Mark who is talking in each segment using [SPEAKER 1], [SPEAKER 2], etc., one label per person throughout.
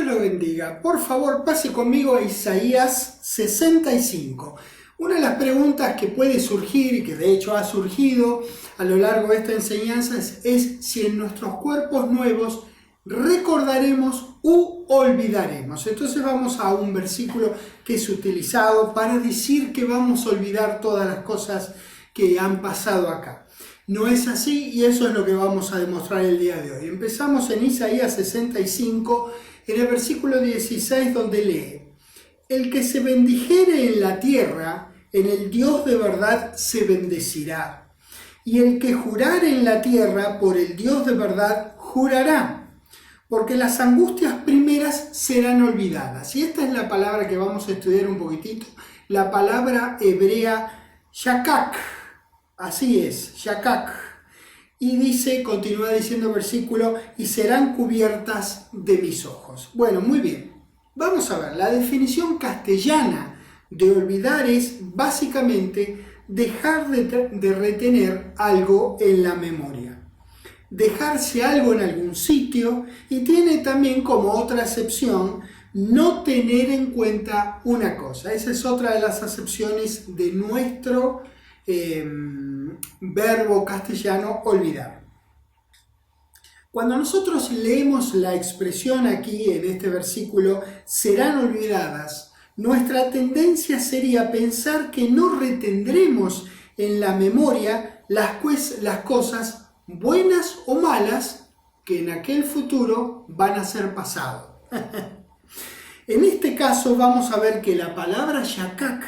[SPEAKER 1] Dios lo bendiga. Por favor, pase conmigo a Isaías 65. Una de las preguntas que puede surgir, y que de hecho ha surgido a lo largo de esta enseñanza, es si en nuestros cuerpos nuevos recordaremos u olvidaremos. Entonces vamos a un versículo que es utilizado para decir que vamos a olvidar todas las cosas que han pasado acá. No es así, y eso es lo que vamos a demostrar el día de hoy. Empezamos en Isaías 65, en el versículo 16, donde lee: el que se bendijere en la tierra, en el Dios de verdad se bendecirá. Y el que jurare en la tierra, por el Dios de verdad jurará. Porque las angustias primeras serán olvidadas. Y esta es la palabra que vamos a estudiar un poquitito. La palabra hebrea shakak. Así es, shakak. Y dice, continúa diciendo el versículo, y serán cubiertas de mis ojos. Bueno, muy bien. Vamos a ver, la definición castellana de olvidar es básicamente dejar de retener algo en la memoria. Dejarse algo en algún sitio, y tiene también como otra acepción no tener en cuenta una cosa. Esa es otra de las acepciones de nuestro verbo castellano olvidar. Cuando nosotros leemos la expresión aquí en este versículo, serán olvidadas, nuestra tendencia sería pensar que no retendremos en la memoria las cosas buenas o malas que en aquel futuro van a ser pasado. En este caso vamos a ver que la palabra shakak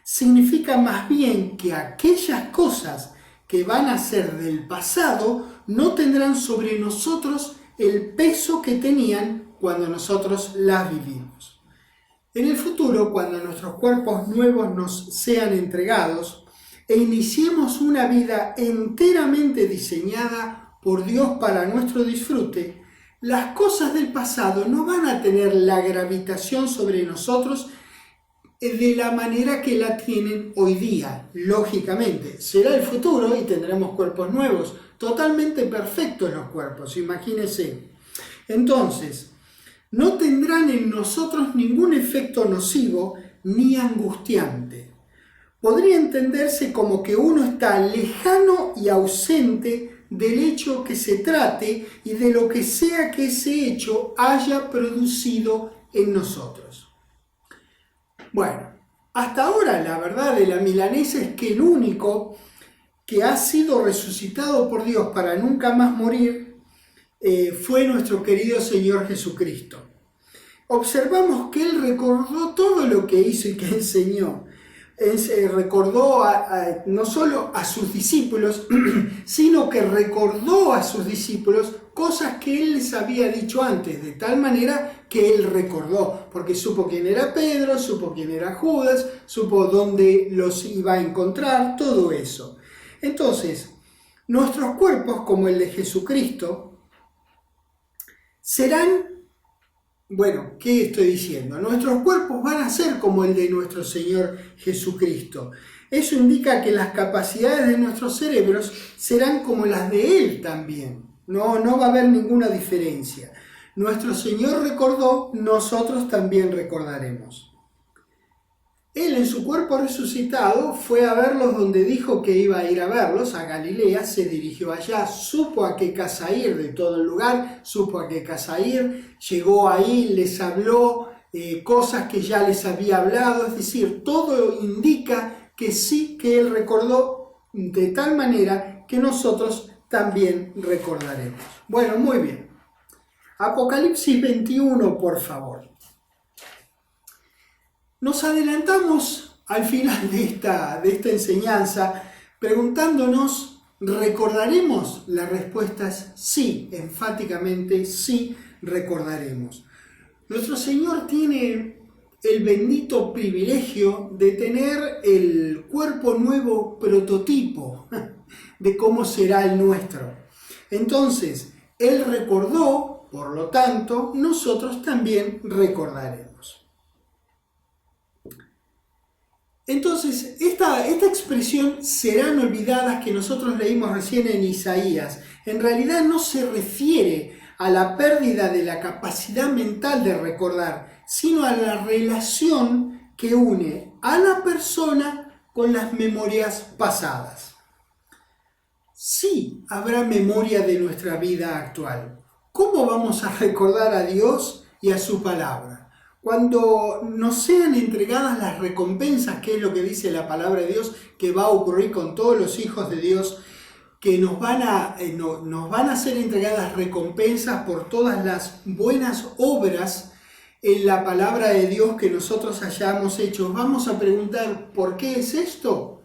[SPEAKER 1] significa más bien que aquellas cosas que van a ser del pasado no tendrán sobre nosotros el peso que tenían cuando nosotros las vivimos. En el futuro, cuando nuestros cuerpos nuevos nos sean entregados e iniciemos una vida enteramente diseñada por Dios para nuestro disfrute, las cosas del pasado no van a tener la gravitación sobre nosotros de la manera que la tienen hoy día. Lógicamente, será el futuro y tendremos cuerpos nuevos, totalmente perfectos los cuerpos, imagínense. Entonces, no tendrán en nosotros ningún efecto nocivo ni angustiante. Podría entenderse como que uno está lejano y ausente del hecho que se trate y de lo que sea que ese hecho haya producido en nosotros. Bueno, hasta ahora la verdad de la milanesa es que el único que ha sido resucitado por Dios para nunca más morir fue nuestro querido Señor Jesucristo. Observamos que Él recordó todo lo que hizo y que enseñó. Recordó no solo a sus discípulos, sino que recordó a sus discípulos cosas que Él les había dicho antes, de tal manera que Él recordó, porque supo quién era Pedro, supo quién era Judas, supo dónde los iba a encontrar, todo eso. Entonces, nuestros cuerpos, como el de Jesucristo, serán... Bueno, ¿qué estoy diciendo? Nuestros cuerpos van a ser como el de nuestro Señor Jesucristo. Eso indica que las capacidades de nuestros cerebros serán como las de Él también. No va a haber ninguna diferencia. Nuestro Señor recordó, nosotros también recordaremos. Él en su cuerpo resucitado fue a verlos donde dijo que iba a ir a verlos, a Galilea, se dirigió allá, supo a qué casa ir de todo el lugar, supo a qué casa ir, llegó ahí, les habló cosas que ya les había hablado, es decir, todo indica que sí que Él recordó de tal manera que nosotros también recordaremos. Bueno, muy bien. Apocalipsis 21, por favor. Nos adelantamos al final de esta enseñanza preguntándonos, ¿recordaremos? La respuesta es sí, enfáticamente sí recordaremos. Nuestro Señor tiene el bendito privilegio de tener el cuerpo nuevo prototipo de cómo será el nuestro. Entonces, Él recordó, por lo tanto, nosotros también recordaremos. Entonces, esta expresión serán olvidadas que nosotros leímos recién en Isaías, en realidad no se refiere a la pérdida de la capacidad mental de recordar, sino a la relación que une a la persona con las memorias pasadas. Sí, habrá memoria de nuestra vida actual. ¿Cómo vamos a recordar a Dios y a su palabra? Cuando nos sean entregadas las recompensas, que es lo que dice la palabra de Dios, que va a ocurrir con todos los hijos de Dios, que nos van a ser entregadas recompensas por todas las buenas obras en la palabra de Dios que nosotros hayamos hecho. Vamos a preguntar, ¿por qué es esto?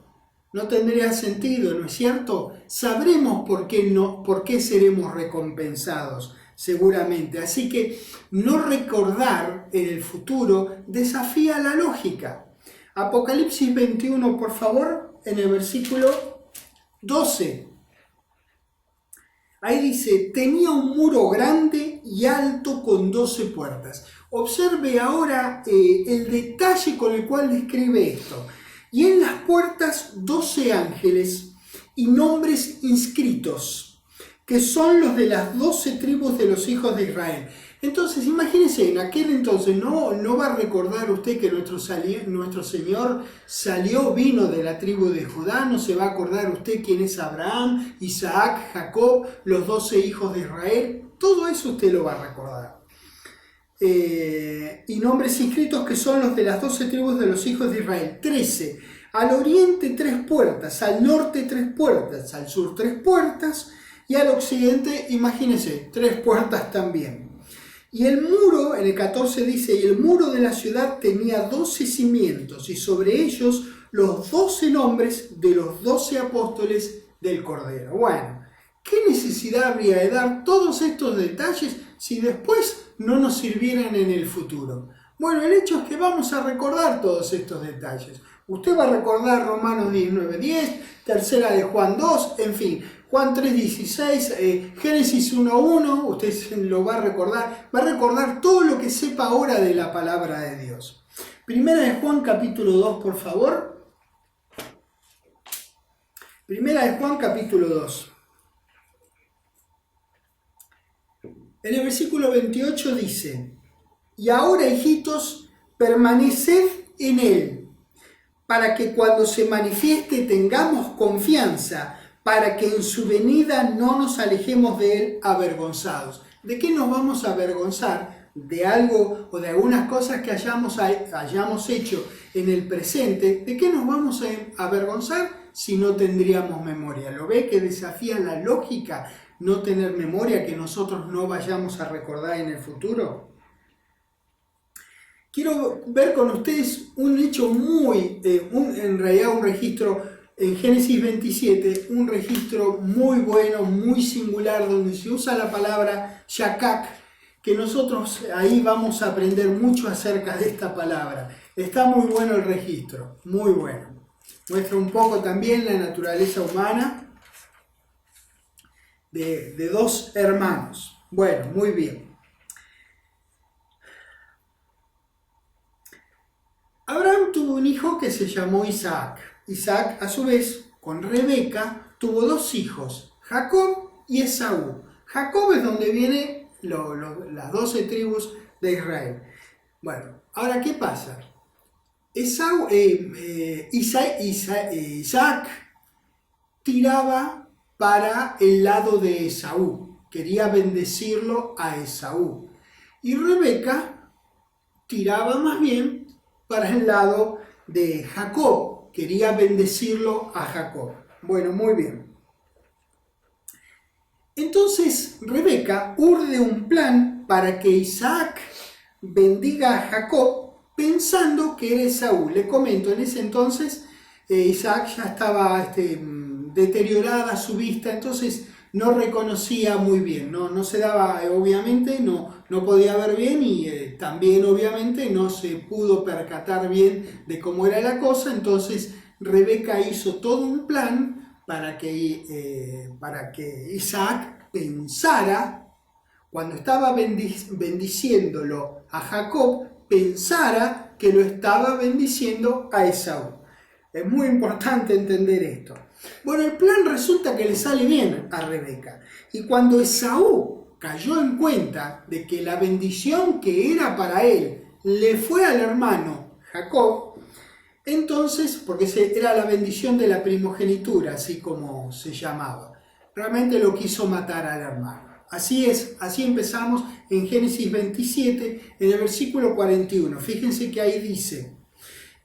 [SPEAKER 1] No tendría sentido, ¿no es cierto? Sabremos por qué seremos recompensados, seguramente. Así que no recordar en el futuro desafía la lógica. Apocalipsis 21, por favor, en el versículo 12. Ahí dice, tenía un muro grande y alto con 12 puertas. Observe ahora el detalle con el cual describe esto. Y en las puertas 12 ángeles y nombres inscritos, que son los de las 12 tribus de los hijos de Israel. Entonces, imagínense, en aquel entonces no va a recordar usted que nuestro Señor vino de la tribu de Judá, no se va a acordar usted quién es Abraham, Isaac, Jacob, los 12 hijos de Israel. Todo eso usted lo va a recordar. Y nombres inscritos que son los de las 12 tribus de los hijos de Israel. 13. Al oriente 3 puertas, al norte 3 puertas, al sur 3 puertas y al occidente, imagínense, 3 puertas también. Y el muro, en el 14 dice, y el muro de la ciudad tenía 12 cimientos y sobre ellos los 12 nombres de los 12 apóstoles del Cordero. Bueno, ¿qué necesidad habría de dar todos estos detalles si después no nos sirvieran en el futuro? Bueno, el hecho es que vamos a recordar todos estos detalles. Usted va a recordar Romanos 19:10, tercera de Juan 2, en fin, Juan 3:16, Génesis 1:1, usted lo va a recordar todo lo que sepa ahora de la palabra de Dios. Primera de Juan capítulo 2, por favor. Primera de Juan capítulo 2. En el versículo 28 dice, y ahora, hijitos, permaneced en él, para que cuando se manifieste tengamos confianza, para que en su venida no nos alejemos de él avergonzados. ¿De qué nos vamos a avergonzar? De algo o de algunas cosas que hayamos hecho en el presente. ¿De qué nos vamos a avergonzar si no tendríamos memoria? ¿Lo ve que desafía la lógica no tener memoria, que nosotros no vayamos a recordar en el futuro? Quiero ver con ustedes un hecho en realidad un registro en Génesis 27, un registro muy bueno, muy singular, donde se usa la palabra shakak, que nosotros ahí vamos a aprender mucho acerca de esta palabra. Está muy bueno el registro, muy bueno. Muestra un poco también la naturaleza humana de dos hermanos. Bueno, muy bien. Abraham tuvo un hijo que se llamó Isaac. Isaac, a su vez, con Rebeca, tuvo 2 hijos, Jacob y Esaú. Jacob es donde vienen las 12 tribus de Israel. Bueno, ahora, ¿qué pasa? Isaac tiraba para el lado de Esaú, quería bendecirlo a Esaú. Y Rebeca tiraba más bien para el lado de Jacob, quería bendecirlo a Jacob. Bueno, muy bien. Entonces Rebeca urde un plan para que Isaac bendiga a Jacob pensando que era Esaú. Le comento, en ese entonces Isaac ya estaba deteriorada su vista, entonces no reconocía muy bien, no se daba, obviamente, no podía ver bien y también obviamente no se pudo percatar bien de cómo era la cosa. Entonces Rebeca hizo todo un plan para que Isaac pensara, cuando estaba bendiciéndolo a Jacob, pensara que lo estaba bendiciendo a Esaú. Es muy importante entender esto. Bueno, el plan resulta que le sale bien a Rebeca. Y cuando Esaú cayó en cuenta de que la bendición que era para él le fue al hermano Jacob, entonces, porque era la bendición de la primogenitura, así como se llamaba, realmente lo quiso matar al hermano. Así es, así empezamos en Génesis 27, en el versículo 41. Fíjense que ahí dice: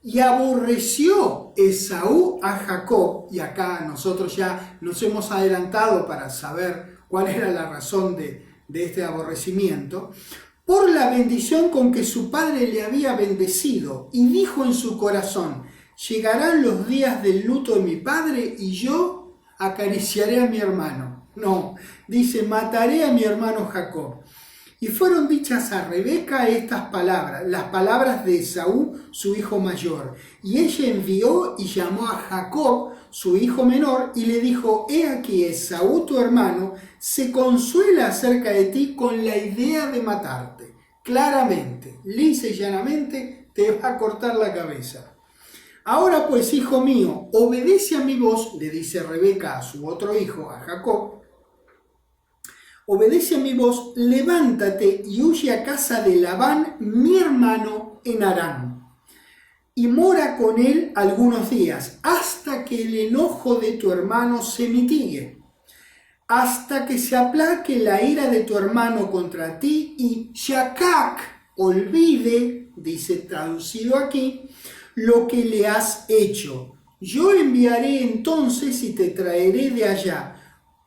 [SPEAKER 1] y aborreció Esaú a Jacob, y acá nosotros ya nos hemos adelantado para saber cuál era la razón de este aborrecimiento, por la bendición con que su padre le había bendecido, y dijo en su corazón: llegarán los días del luto de mi padre y yo acariciaré a mi hermano. No, dice: mataré a mi hermano Jacob. Y fueron dichas a Rebeca estas palabras, las palabras de Esaú, su hijo mayor. Y ella envió y llamó a Jacob, su hijo menor, y le dijo: he aquí, Esaú tu hermano se consuela acerca de ti con la idea de matarte. Claramente, lisa y llanamente, te va a cortar la cabeza. Ahora pues, hijo mío, obedece a mi voz, le dice Rebeca a su otro hijo, a Jacob. Obedece a mi voz, levántate y huye a casa de Labán, mi hermano, en Harán, y mora con él algunos días, hasta que el enojo de tu hermano se mitigue, hasta que se aplaque la ira de tu hermano contra ti, y Shakak olvide, dice traducido aquí, lo que le has hecho. Yo enviaré entonces y te traeré de allá.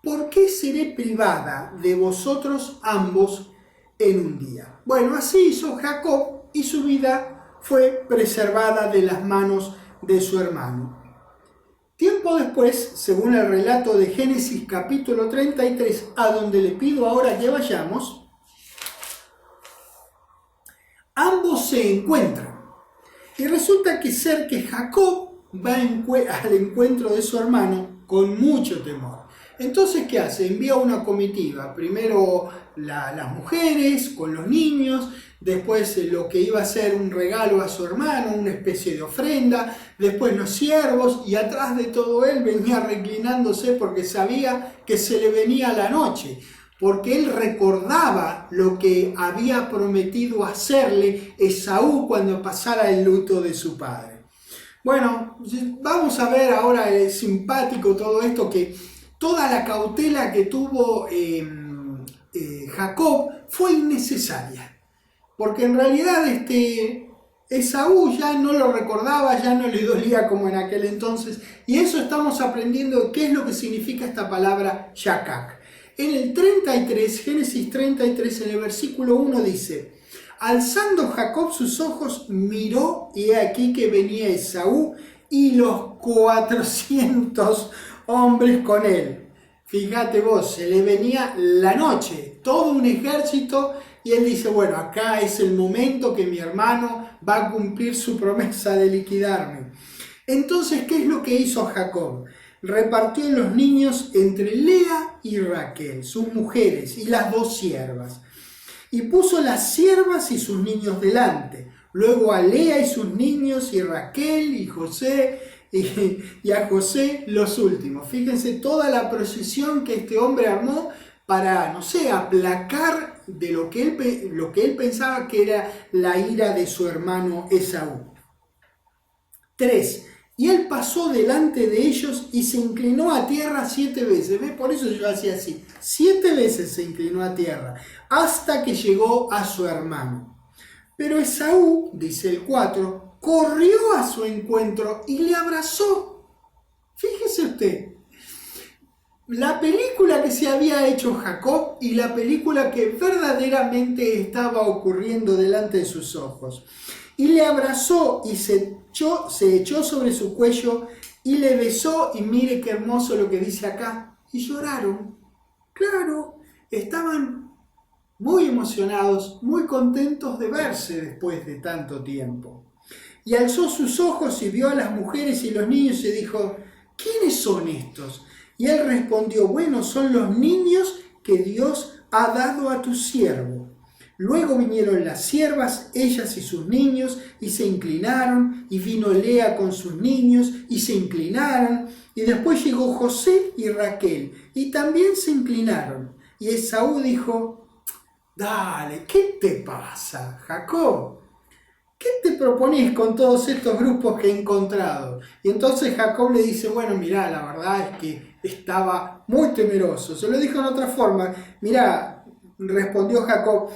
[SPEAKER 1] ¿Por qué seré privada de vosotros ambos en un día? Bueno, así hizo Jacob y su vida fue preservada de las manos de su hermano. Tiempo después, según el relato de Génesis capítulo 33, a donde le pido ahora que vayamos, ambos se encuentran. Y resulta que Jacob va al encuentro de su hermano con mucho temor. Entonces, ¿qué hace? Envía una comitiva. Primero las mujeres con los niños, después lo que iba a ser un regalo a su hermano, una especie de ofrenda, después los siervos, y atrás de todo él venía reclinándose porque sabía que se le venía la noche, porque él recordaba lo que había prometido hacerle Esaú cuando pasara el luto de su padre. Bueno, vamos a ver ahora, es simpático todo esto, que toda la cautela que tuvo Jacob fue innecesaria, porque en realidad Esaú ya no lo recordaba, ya no le dolía como en aquel entonces, y eso estamos aprendiendo qué es lo que significa esta palabra Shakak. En el 33, Génesis 33, en el versículo 1 dice: alzando Jacob sus ojos, miró, y he aquí que venía Esaú y los 400 hombres con él. Fíjate vos, se le venía la noche, todo un ejército, y él dice: bueno, acá es el momento que mi hermano va a cumplir su promesa de liquidarme. Entonces, ¿qué es lo que hizo Jacob? Repartió los niños entre Lea y Raquel, sus mujeres, y las dos siervas. Y puso las siervas y sus niños delante, luego a Lea y sus niños, y Raquel y José, y a José los últimos. Fíjense toda la procesión que este hombre armó para, no sé, aplacar de lo que él pensaba que era la ira de su hermano Esaú. 3. Y él pasó delante de ellos y se inclinó a tierra 7 veces. ¿Ves? Por eso yo hacía así. 7 veces se inclinó a tierra, hasta que llegó a su hermano. Pero Esaú, dice el 4, corrió a su encuentro y le abrazó. Fíjese usted, la película que se había hecho Jacob y la película que verdaderamente estaba ocurriendo delante de sus ojos. Y le abrazó y se echó sobre su cuello y le besó, y mire qué hermoso lo que dice acá, y lloraron. Claro, estaban muy emocionados, muy contentos de verse después de tanto tiempo. Y alzó sus ojos y vio a las mujeres y los niños y dijo: ¿quiénes son estos? Y él respondió: bueno, son los niños que Dios ha dado a tu siervo. Luego vinieron las siervas, ellas y sus niños, y se inclinaron, y vino Lea con sus niños, y se inclinaron, y después llegó José y Raquel, y también se inclinaron. Y Esaú dijo: dale, ¿qué te pasa, Jacob? ¿Qué te propones con todos estos grupos que he encontrado? Y entonces Jacob le dice, bueno, mirá, la verdad es que estaba muy temeroso. Se lo dijo en otra forma, mirá, respondió Jacob,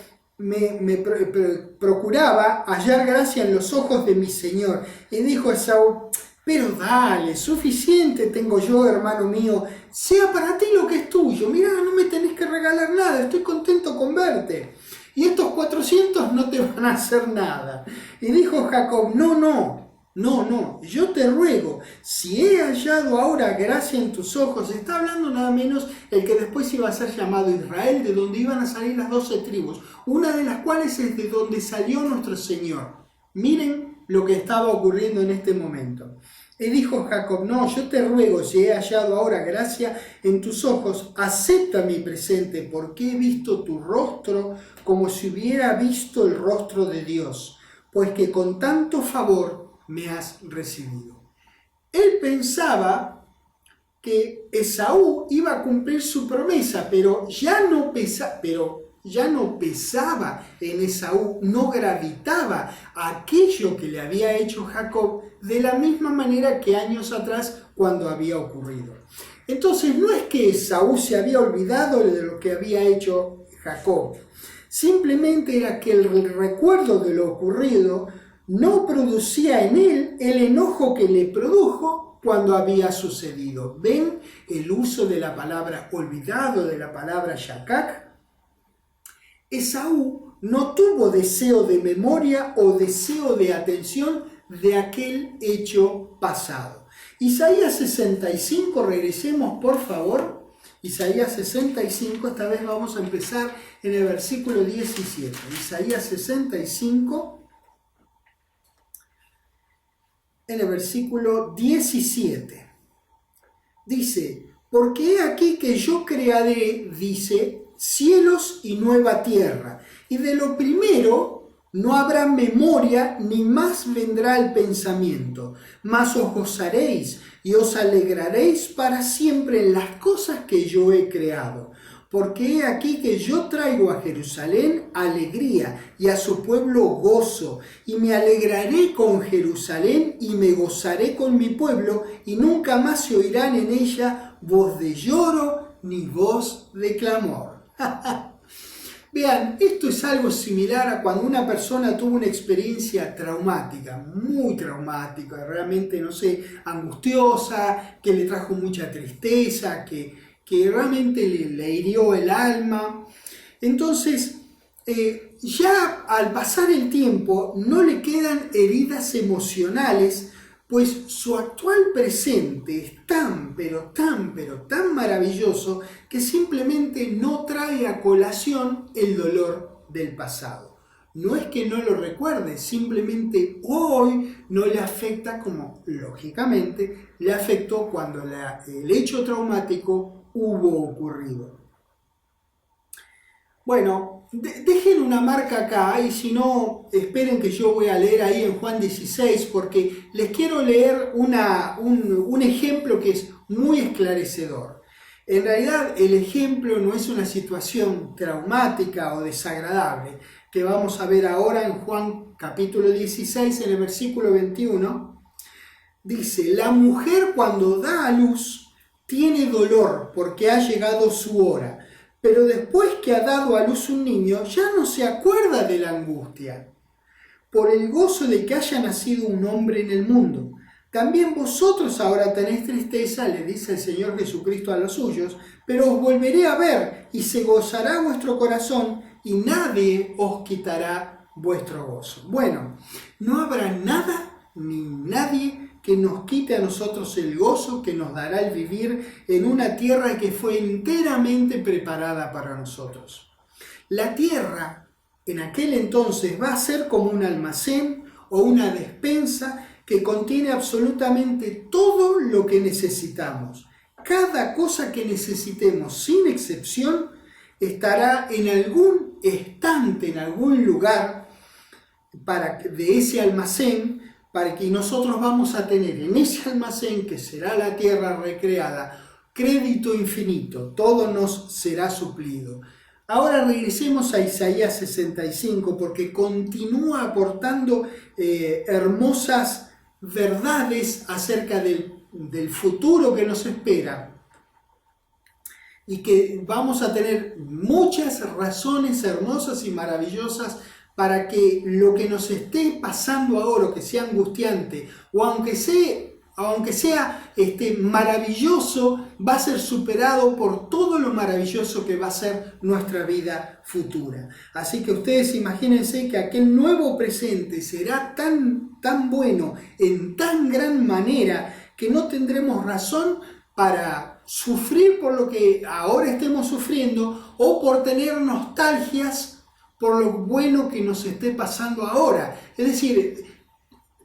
[SPEAKER 1] procuraba hallar gracia en los ojos de mi Señor. Y dijo Esaú, pero dale, suficiente tengo yo, hermano mío, sea para ti lo que es tuyo. Mirá, no me tenés que regalar nada, estoy contento con verte. Y estos 400 no te van a hacer nada. Y dijo Jacob, no, yo te ruego, si he hallado ahora gracia en tus ojos, está hablando nada menos el que después iba a ser llamado Israel, de donde iban a salir las 12 tribus, una de las cuales es de donde salió nuestro Señor. Miren lo que estaba ocurriendo en este momento. Y dijo Jacob, no, yo te ruego, si he hallado ahora gracia en tus ojos, acepta mi presente, porque he visto tu rostro como si hubiera visto el rostro de Dios, pues que con tanto favor me has recibido. Él pensaba que Esaú iba a cumplir su promesa, pero ya no pesaba en Esaú, no gravitaba aquello que le había hecho Jacob de la misma manera que años atrás cuando había ocurrido. Entonces no es que Esaú se había olvidado de lo que había hecho Jacob, simplemente era que el recuerdo de lo ocurrido no producía en él el enojo que le produjo cuando había sucedido. ¿Ven el uso de la palabra olvidado, de la palabra shakak? Esaú no tuvo deseo de memoria o deseo de atención de aquel hecho pasado. Isaías 65, regresemos por favor. Isaías 65, esta vez vamos a empezar en el versículo 17. Isaías 65, en el versículo 17. Dice, porque he aquí que yo crearé, dice, cielos y nueva tierra, y de lo primero no habrá memoria, ni más vendrá el pensamiento, mas os gozaréis y os alegraréis para siempre en las cosas que yo he creado. Porque he aquí que yo traigo a Jerusalén alegría y a su pueblo gozo, y me alegraré con Jerusalén y me gozaré con mi pueblo, y nunca más se oirán en ella voz de lloro ni voz de clamor. Vean, esto es algo similar a cuando una persona tuvo una experiencia traumática, muy traumática, realmente, no sé, angustiosa, que le trajo mucha tristeza, que realmente le hirió el alma. Entonces, ya al pasar el tiempo no le quedan heridas emocionales, pues su actual presente es tan maravilloso que simplemente no trae a colación el dolor del pasado. No es que no lo recuerde, simplemente hoy no le afecta como lógicamente le afectó cuando el hecho traumático hubo ocurrido. Bueno, dejen una marca acá y si no, esperen que yo voy a leer ahí en Juan 16 porque les quiero leer un ejemplo que es muy esclarecedor. En realidad el ejemplo no es una situación traumática o desagradable que vamos a ver ahora en Juan capítulo 16 en el versículo 21. Dice, la mujer cuando da a luz tiene dolor porque ha llegado su hora. Pero después que ha dado a luz un niño, ya no se acuerda de la angustia, por el gozo de que haya nacido un hombre en el mundo. También vosotros ahora tenéis tristeza, le dice el Señor Jesucristo a los suyos, pero os volveré a ver, y se gozará vuestro corazón, y nadie os quitará vuestro gozo. Bueno, no habrá nada ni nadie que nos quite a nosotros el gozo que nos dará el vivir en una tierra que fue enteramente preparada para nosotros. La tierra en aquel entonces va a ser como un almacén o una despensa que contiene absolutamente todo lo que necesitamos. Cada cosa que necesitemos, sin excepción, estará en algún estante, en algún lugar de ese almacén, para que nosotros vamos a tener en ese almacén, que será la tierra recreada, crédito infinito, todo nos será suplido. Ahora regresemos a Isaías 65 porque continúa aportando hermosas verdades acerca del futuro que nos espera y que vamos a tener muchas razones hermosas y maravillosas para que lo que nos esté pasando ahora, que sea angustiante o aunque sea maravilloso, va a ser superado por todo lo maravilloso que va a ser nuestra vida futura. Así que ustedes imagínense que aquel nuevo presente será tan bueno, en tan gran manera, que no tendremos razón para sufrir por lo que ahora estemos sufriendo o por tener nostalgias por lo bueno que nos esté pasando ahora. Es decir,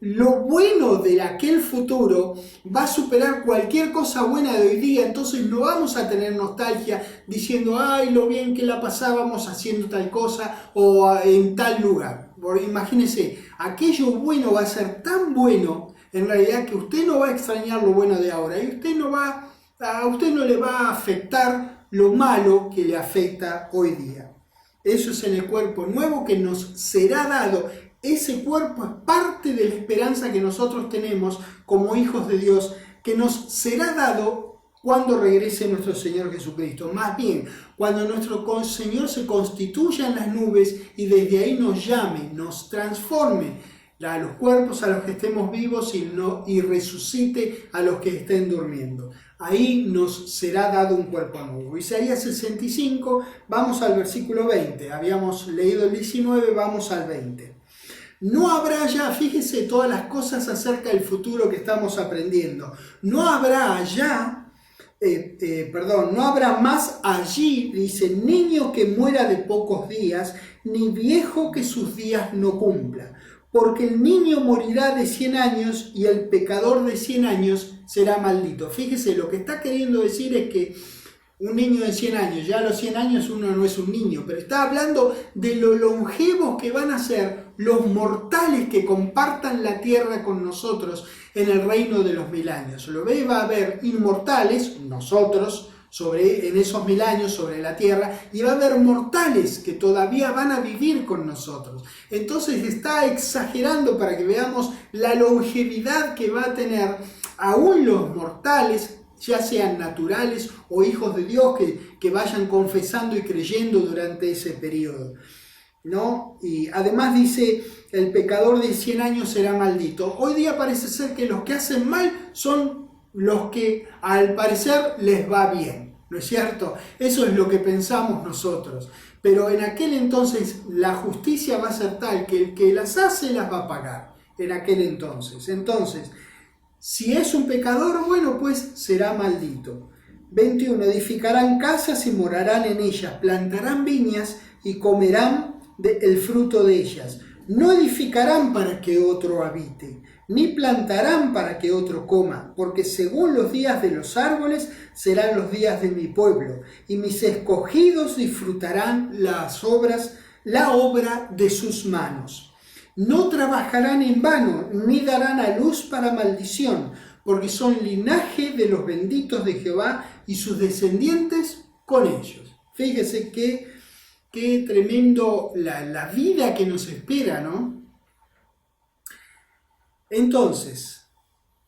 [SPEAKER 1] lo bueno de aquel futuro va a superar cualquier cosa buena de hoy día, entonces no vamos a tener nostalgia diciendo, ay, lo bien que la pasábamos haciendo tal cosa o en tal lugar. Porque imagínense, aquello bueno va a ser tan bueno, en realidad, que usted no va a extrañar lo bueno de ahora y a usted no le va a afectar lo malo que le afecta hoy día. Eso es en el cuerpo nuevo que nos será dado. Ese cuerpo es parte de la esperanza que nosotros tenemos como hijos de Dios, que nos será dado cuando regrese nuestro Señor Jesucristo. Más bien, cuando nuestro Señor se constituya en las nubes y desde ahí nos llame, nos transforme a los cuerpos a los que estemos vivos y resucite a los que estén durmiendo. Ahí nos será dado un cuerpo nuevo. Isaías 65, vamos al versículo 20. Habíamos leído el 19, vamos al 20. No habrá ya, fíjese todas las cosas acerca del futuro que estamos aprendiendo. No habrá no habrá más allí, dice, niño que muera de pocos días, ni viejo que sus días no cumpla. Porque el niño morirá de 100 años y el pecador de 100 años será maldito. Fíjese, lo que está queriendo decir es que un niño de 100 años, ya a los 100 años uno no es un niño, pero está hablando de lo longevos que van a ser los mortales que compartan la tierra con nosotros en el reino de los 1000 años. Lo ve, va a haber inmortales, nosotros, en esos 1000 años sobre la tierra, y va a haber mortales que todavía van a vivir con nosotros. Entonces está exagerando para que veamos la longevidad que va a tener aún los mortales, ya sean naturales o hijos de Dios que vayan confesando y creyendo durante ese periodo, ¿no? Y además dice, el pecador de 100 años será maldito. Hoy día parece ser que los que hacen mal son los que al parecer les va bien, ¿no es cierto? Eso es lo que pensamos nosotros. Pero en aquel entonces la justicia va a ser tal que el que las hace las va a pagar. En aquel entonces. Entonces, si es un pecador, bueno, pues será maldito. 21. Edificarán casas y morarán en ellas, plantarán viñas y comerán el fruto de ellas. No edificarán para que otro habite, ni plantarán para que otro coma, porque según los días de los árboles serán los días de mi pueblo, y mis escogidos disfrutarán la obra de sus manos. No trabajarán en vano, ni darán a luz para maldición, porque son linaje de los benditos de Jehová y sus descendientes con ellos. Fíjese qué tremendo la vida que nos espera, ¿no? Entonces,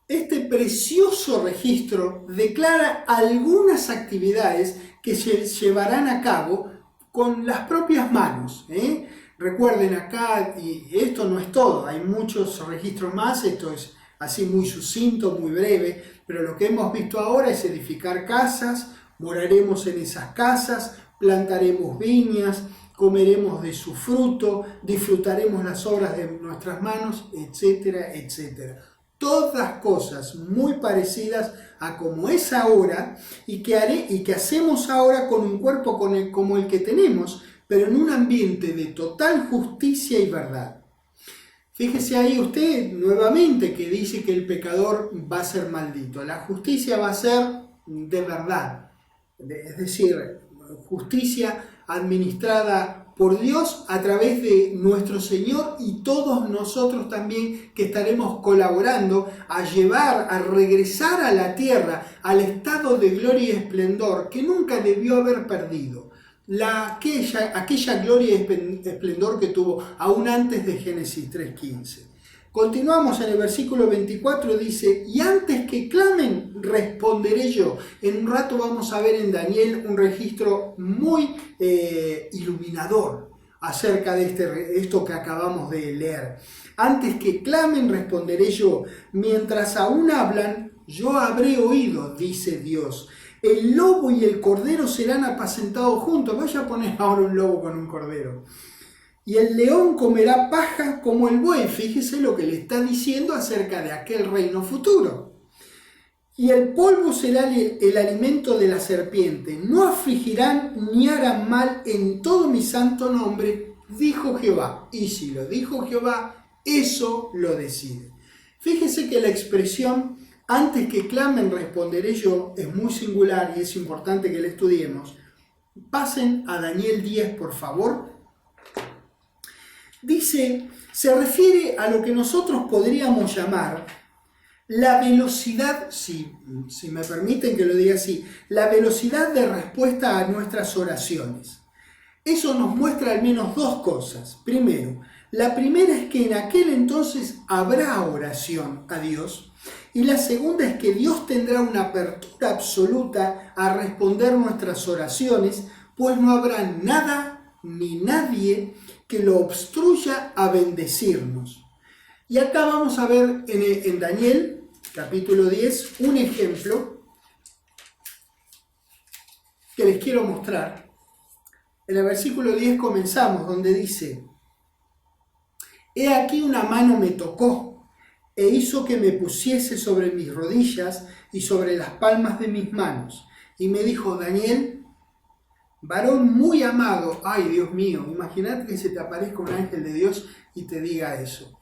[SPEAKER 1] este precioso registro declara algunas actividades que se llevarán a cabo con las propias manos, ¿eh? Recuerden acá, y esto no es todo, hay muchos registros más, esto es así muy sucinto, muy breve, pero lo que hemos visto ahora es edificar casas, moraremos en esas casas, plantaremos viñas, comeremos de su fruto, disfrutaremos las obras de nuestras manos, etcétera, etcétera. Todas cosas muy parecidas a como es ahora y que hacemos ahora con un cuerpo como el que tenemos, pero en un ambiente de total justicia y verdad. Fíjese ahí usted nuevamente que dice que el pecador va a ser maldito. La justicia va a ser de verdad, es decir, justicia administrada por Dios a través de nuestro Señor y todos nosotros también que estaremos colaborando a regresar a la tierra, al estado de gloria y esplendor que nunca debió haber perdido. aquella gloria y esplendor que tuvo aún antes de Génesis 3:15. Continuamos en el versículo 24, dice, y antes que clamen, responderé yo. En un rato vamos a ver en Daniel un registro muy iluminador acerca de esto que acabamos de leer. Antes que clamen, responderé yo. Mientras aún hablan, yo habré oído, dice Dios. El lobo y el cordero serán apacentados juntos. Vaya a poner ahora un lobo con un cordero. Y el león comerá paja como el buey. Fíjese lo que le está diciendo acerca de aquel reino futuro. Y el polvo será el alimento de la serpiente. No afligirán ni harán mal en todo mi santo nombre, dijo Jehová. Y si lo dijo Jehová, eso lo decide. Fíjese que la expresión antes que clamen responderé yo es muy singular y es importante que la estudiemos. Pasen a Daniel 10, por favor. Dice, se refiere a lo que nosotros podríamos llamar la velocidad, si me permiten que lo diga así, la velocidad de respuesta a nuestras oraciones. Eso nos muestra al menos dos cosas. Primero, la primera es que en aquel entonces habrá oración a Dios. Y la segunda es que Dios tendrá una apertura absoluta a responder nuestras oraciones, pues no habrá nada ni nadie que lo obstruya a bendecirnos. Y acá vamos a ver en Daniel, capítulo 10, un ejemplo que les quiero mostrar. En el versículo 10 comenzamos, donde dice, he aquí una mano me tocó, e hizo que me pusiese sobre mis rodillas y sobre las palmas de mis manos. Y me dijo, Daniel, varón muy amado, ay Dios mío, imagínate que se te aparezca un ángel de Dios y te diga eso.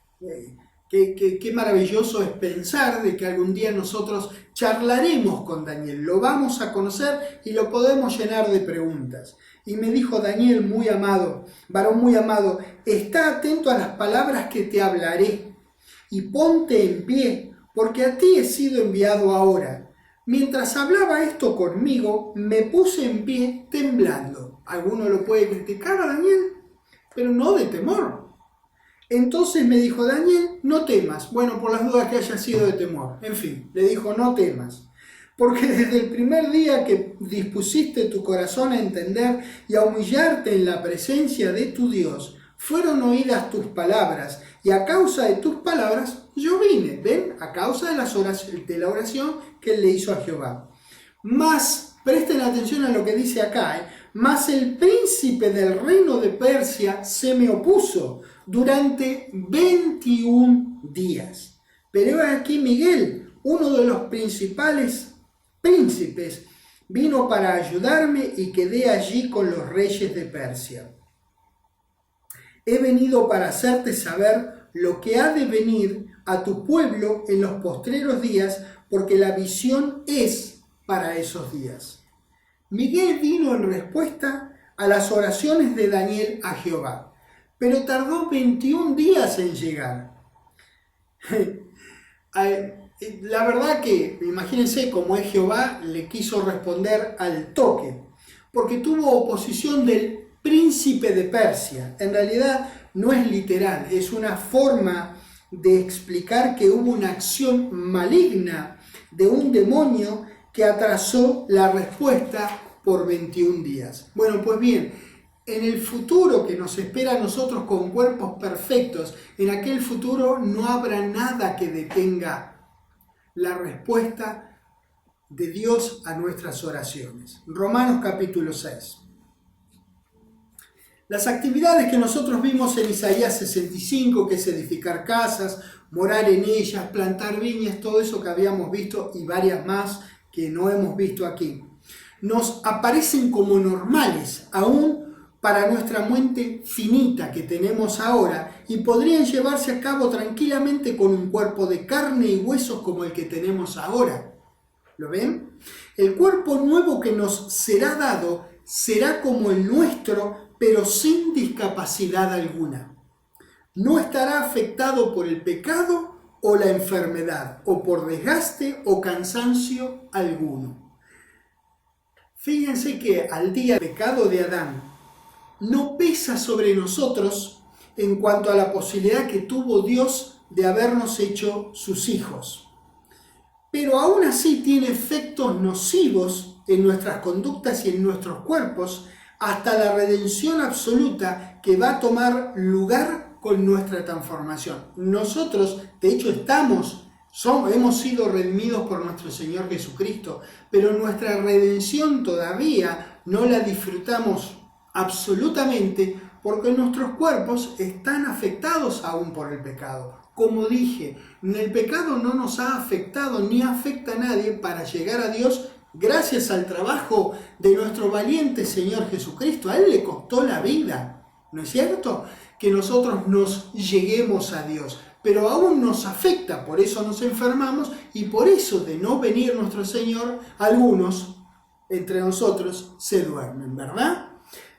[SPEAKER 1] Qué maravilloso es pensar de que algún día nosotros charlaremos con Daniel, lo vamos a conocer y lo podemos llenar de preguntas. Y me dijo, Daniel, muy amado, varón muy amado, está atento a las palabras que te hablaré y ponte en pie, porque a ti he sido enviado ahora. Mientras hablaba esto conmigo, me puse en pie temblando. Alguno lo puede criticar a Daniel, pero no de temor. Entonces me dijo, Daniel, no temas. Bueno, por las dudas que haya sido de temor. En fin, le dijo, no temas. Porque desde el primer día que dispusiste tu corazón a entender y a humillarte en la presencia de tu Dios, fueron oídas tus palabras, y a causa de tus palabras yo vine. ¿Ven? A causa de la oración que él le hizo a Jehová. Mas, presten atención a lo que dice acá, mas el príncipe del reino de Persia se me opuso durante 21 días. Pero aquí Miguel, uno de los principales príncipes, vino para ayudarme y quedé allí con los reyes de Persia. He venido para hacerte saber lo que ha de venir a tu pueblo en los postreros días, porque la visión es para esos días. Miguel vino en respuesta a las oraciones de Daniel a Jehová, pero tardó 21 días en llegar. La verdad que, imagínense cómo es Jehová, le quiso responder al toque, porque tuvo oposición del príncipe de Persia. En realidad no es literal, es una forma de explicar que hubo una acción maligna de un demonio que atrasó la respuesta por 21 días. Bueno, pues bien, en el futuro que nos espera a nosotros con cuerpos perfectos, en aquel futuro no habrá nada que detenga la respuesta de Dios a nuestras oraciones. Romanos capítulo 6. Las actividades que nosotros vimos en Isaías 65, que es edificar casas, morar en ellas, plantar viñas, todo eso que habíamos visto y varias más que no hemos visto aquí, nos aparecen como normales, aún para nuestra mente finita que tenemos ahora, y podrían llevarse a cabo tranquilamente con un cuerpo de carne y huesos como el que tenemos ahora. ¿Lo ven? El cuerpo nuevo que nos será dado será como el nuestro, pero sin discapacidad alguna. No estará afectado por el pecado o la enfermedad, o por desgaste o cansancio alguno. Fíjense que al día del pecado de Adán no pesa sobre nosotros en cuanto a la posibilidad que tuvo Dios de habernos hecho sus hijos. Pero aún así tiene efectos nocivos en nuestras conductas y en nuestros cuerpos hasta la redención absoluta que va a tomar lugar con nuestra transformación. Nosotros, de hecho, hemos sido redimidos por nuestro Señor Jesucristo, pero nuestra redención todavía no la disfrutamos absolutamente porque nuestros cuerpos están afectados aún por el pecado. Como dije, el pecado no nos ha afectado ni afecta a nadie para llegar a Dios gracias al trabajo de nuestro valiente Señor Jesucristo. A Él le costó la vida, ¿no es cierto? Que nosotros nos lleguemos a Dios. Pero aún nos afecta, por eso nos enfermamos y por eso de no venir nuestro Señor, algunos entre nosotros se duermen, ¿verdad?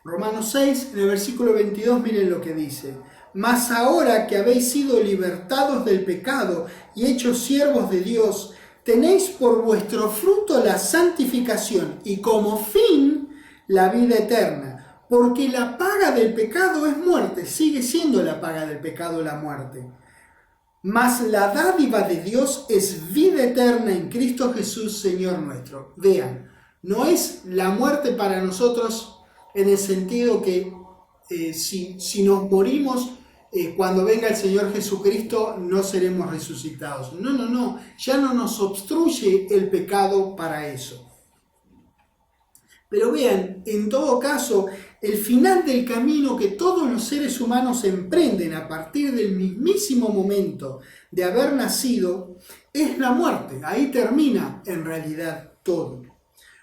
[SPEAKER 1] Romanos 6, en el versículo 22, miren lo que dice. Mas ahora que habéis sido libertados del pecado y hechos siervos de Dios, tenéis por vuestro fruto la santificación y como fin la vida eterna. Porque la paga del pecado es muerte, sigue siendo la paga del pecado la muerte. Mas la dádiva de Dios es vida eterna en Cristo Jesús, Señor nuestro. Vean, no es la muerte para nosotros en el sentido que si nos morimos cuando venga el Señor Jesucristo no seremos resucitados. No, ya no nos obstruye el pecado para eso. Pero vean, en todo caso, el final del camino que todos los seres humanos emprenden a partir del mismísimo momento de haber nacido es la muerte. Ahí termina en realidad todo.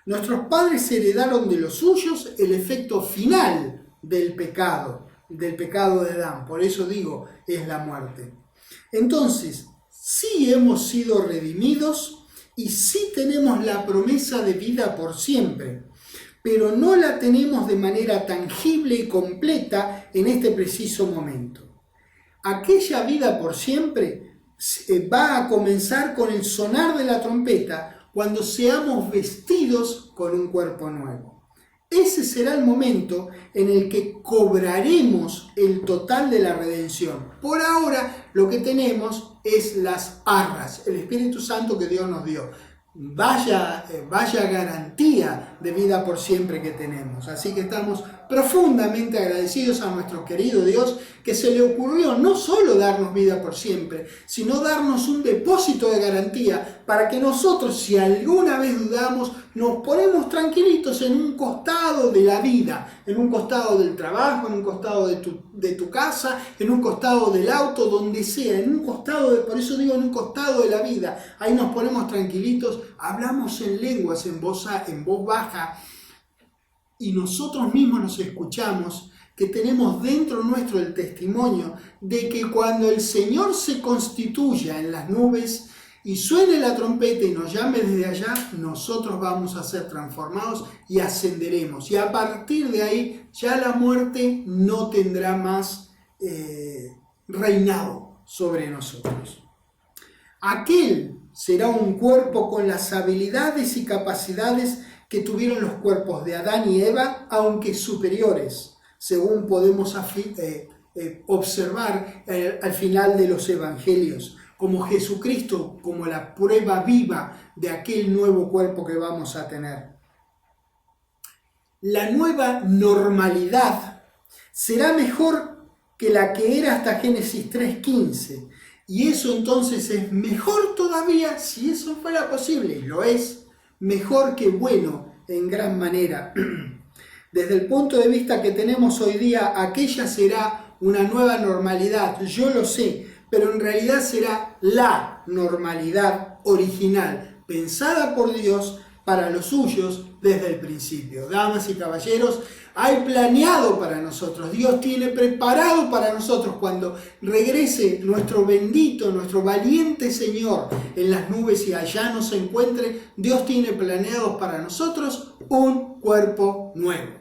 [SPEAKER 1] Nuestros padres heredaron de los suyos el efecto final del pecado de Adán. Por eso digo, es la muerte. Entonces, sí hemos sido redimidos y sí tenemos la promesa de vida por siempre, pero no la tenemos de manera tangible y completa en este preciso momento. Aquella vida por siempre va a comenzar con el sonar de la trompeta cuando seamos vestidos con un cuerpo nuevo. Ese será el momento en el que cobraremos el total de la redención. Por ahora lo que tenemos es las arras, el Espíritu Santo que Dios nos dio. Vaya garantía de vida por siempre que tenemos. Así que estamos profundamente agradecidos a nuestro querido Dios que se le ocurrió no solo darnos vida por siempre, sino darnos un depósito de garantía para que nosotros, si alguna vez dudamos, nos ponemos tranquilitos en un costado de la vida, en un costado del trabajo, en un costado de tu casa, en un costado del auto, donde sea, en un costado, por eso digo en un costado de la vida. Ahí nos ponemos tranquilitos, hablamos en lenguas, en voz baja, y nosotros mismos nos escuchamos, que tenemos dentro nuestro el testimonio de que cuando el Señor se constituya en las nubes y suene la trompeta y nos llame desde allá, nosotros vamos a ser transformados y ascenderemos. Y a partir de ahí ya la muerte no tendrá más reinado sobre nosotros. Aquel será un cuerpo con las habilidades y capacidades que tuvieron los cuerpos de Adán y Eva, aunque superiores, según podemos observar al final de los evangelios, como Jesucristo, como la prueba viva de aquel nuevo cuerpo que vamos a tener. La nueva normalidad será mejor que la que era hasta Génesis 3:15, y eso entonces es mejor todavía, si eso fuera posible, y lo es, mejor que bueno en gran manera. Desde el punto de vista que tenemos hoy día, aquella será una nueva normalidad, yo lo sé, pero en realidad será la normalidad original, pensada por Dios para los suyos desde el principio. Damas y caballeros, hay planeado para nosotros, Dios tiene preparado para nosotros cuando regrese nuestro bendito, nuestro valiente Señor en las nubes y allá nos encuentre, Dios tiene planeado para nosotros un cuerpo nuevo.